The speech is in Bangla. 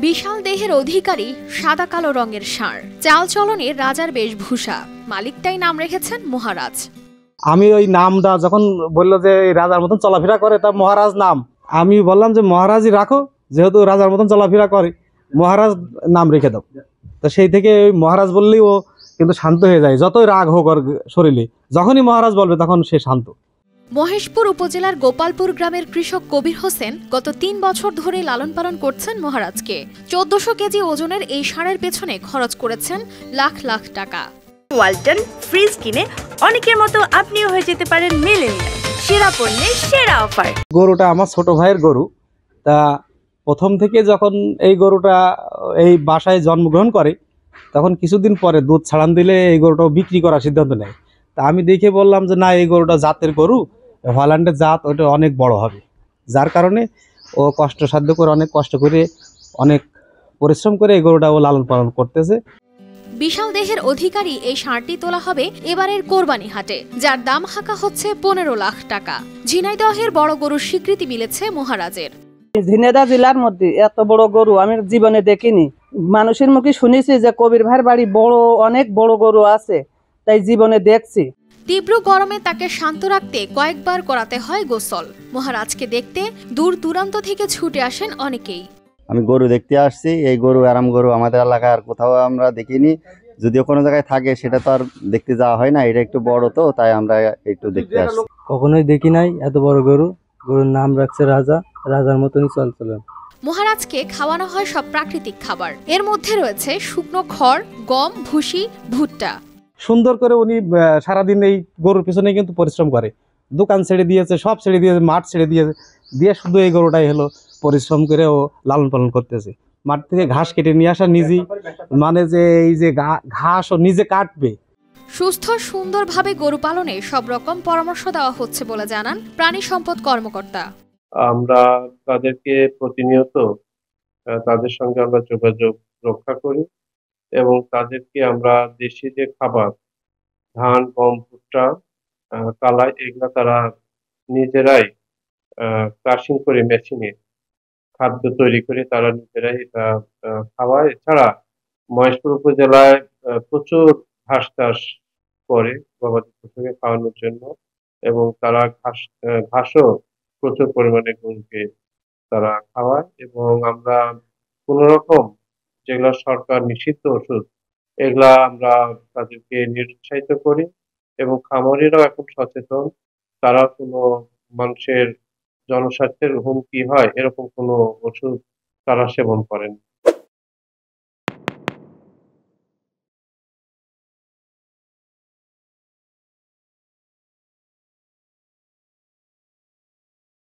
বিশাল দেহের অধিকারী সাদা কালো রঙের ষাঁড়, চালচলনে রাজার বেশভূষা, মালিকটাই নাম রেখেছেন মহারাজ। আমি ওই নামটা যখন বললো যে রাজার মতন চলাফেরা করে তা মহারাজ নাম, আমি বললাম যে মহারাজই রাখো, যেহেতু রাজার মতন চলাফেরা করে মহারাজ নাম রেখে দাও। তো সেই থেকে ওই মহারাজ বললেই ও কিন্তু শান্ত হয়ে যায়, যতই রাগ হোক ওর শরীরে, যখনই মহারাজ বলবে তখন সে শান্ত। মহেশপুর উপজেলার গোপালপুর গ্রামের কৃষক কবির হোসেন গত ৩ বছর ধরে লালন পালন করছেন মহারাজকে। ১৪০০ কেজি ওজনের এই ষাঁড়ের পেছনে খরচ করেছেন লাখ লাখ টাকা। ওয়ালটন ফ্রিজ কিনে অনেকের মতো আপনিও হয়ে যেতে পারেন মিলেনিয়াল। সেরা পণ্যের সেরা অফার। গরুটা আমার ছোট ভাইয়ের গরু। তা প্রথম থেকে যখন এই গরুটা এই বাসায় জন্মগ্রহণ করে তখন কিছুদিন পরে দুধ ছাড়ান দিলে এই গরুটাও বিক্রি করার সিদ্ধান্ত নেয়। তা আমি দেখে বললাম যে না, এই গরুটা জাতের গরু, হল্যান্ডের জাত, ওটা অনেক বড় হবে। যার কারণে ও কষ্টসাধ্য করে, অনেক কষ্ট করে, অনেক পরিশ্রম করে এই গরুটা ও লালন পালন করতেছে। বিশাল দেহের অধিকারী এই ষাঁড়টি তোলা হবে এবারের কোরবানি হাটে, যার দাম হাঁকা হচ্ছে ১৫ লাখ টাকা। ঝিনাইদহের বড় গরুর স্বীকৃতি মিলেছে মহারাজের। ঝিনাইদহ জেলার মধ্যে এত বড় গরু আমি জীবনে দেখিনি। মানুষের মুখে শুনেছি যে কবির ভাইয়ের বাড়ি বড়, অনেক বড় গরু আছে, তাই জীবনে দেখছি। তীব্র গরমে তাকে শান্ত রাখতে কয়েকবার করাতে হয় গোসল। মহারাজকে দেখতে দূর দূরান্ত থেকে ছুটে আসেন অনেকেই। আমি গরু দেখতে আসছি, এই গরু আরাম গরু আমাদের এলাকার কোথাও আমরা দেখিনি, যদিও কোনো জায়গায় থাকে সেটা তো আর দেখতে যাওয়া হয় না। এটা একটু বড় তো, তাই আমরা একটু দেখতে আসছি। কখনোই দেখি নাই এত বড় গরু। গরুর নাম রাখছে রাজা, রাজার মতনই চলচলন। মহারাজকে খাওয়ানো হয় সব প্রাকৃতিক খাবার। এর মধ্যে রয়েছে শুকনো খড়, গম, ভুসি, ভুট্টা। সুন্দর করে উনি সারাদিন এই গরুর পিছনে কিন্তু পরিশ্রম করে। দোকান ছেড়ে দিয়েছে, সব ছেড়ে দিয়েছে, মাঠ ছেড়ে দিয়েছে, দিয়ে শুধু এই গরুটাই হলো পরিশ্রম করে ও লালন পালন করতেছে। মাঠ থেকে ঘাস কেটে নিয়ে আসা নিজেই, মানে যে এই যে ঘাস ও নিজে কাটবে। সুস্থ সুন্দরভাবে গরু পালনে সব রকম পরামর্শ দেওয়া হচ্ছে বলে জানান প্রাণী সম্পদ কর্মকর্তা। আমরা তাদেরকে প্রতিনিয়ত তাদের সঙ্গে আমরা যোগাযোগ রক্ষা করি এবং তাদেরকে আমরা দেশি যে খাবার, ধান, গম, ভুট্টা, কালাই, এগুলা তারা নিজেরাই ক্রাশিং করে মেশিনে খাদ্য তৈরি করে তারা নিজেরাই এটা খাওয়ায়। এছাড়া মহেশপুর উপজেলায় প্রচুর ঘাস চাষ করে গবাদি পশুকে খাওয়ানোর জন্য, এবং তারা ঘাসও প্রচুর পরিমাণে গরুকে তারা খাওয়ায়। এবং আমরা কোন রকম যেগুলা সরকার নিষিদ্ধ ওষুধ, এগুলা আমরা তাদেরকে নিরুৎসাহিত করি এবং খামারিরাও এখন সচেতন। তারা কোনো মানুষের জনস্বাস্থ্যের হুমকি হয় এরকম কোনো ওষুধ তারা সেবন করেন।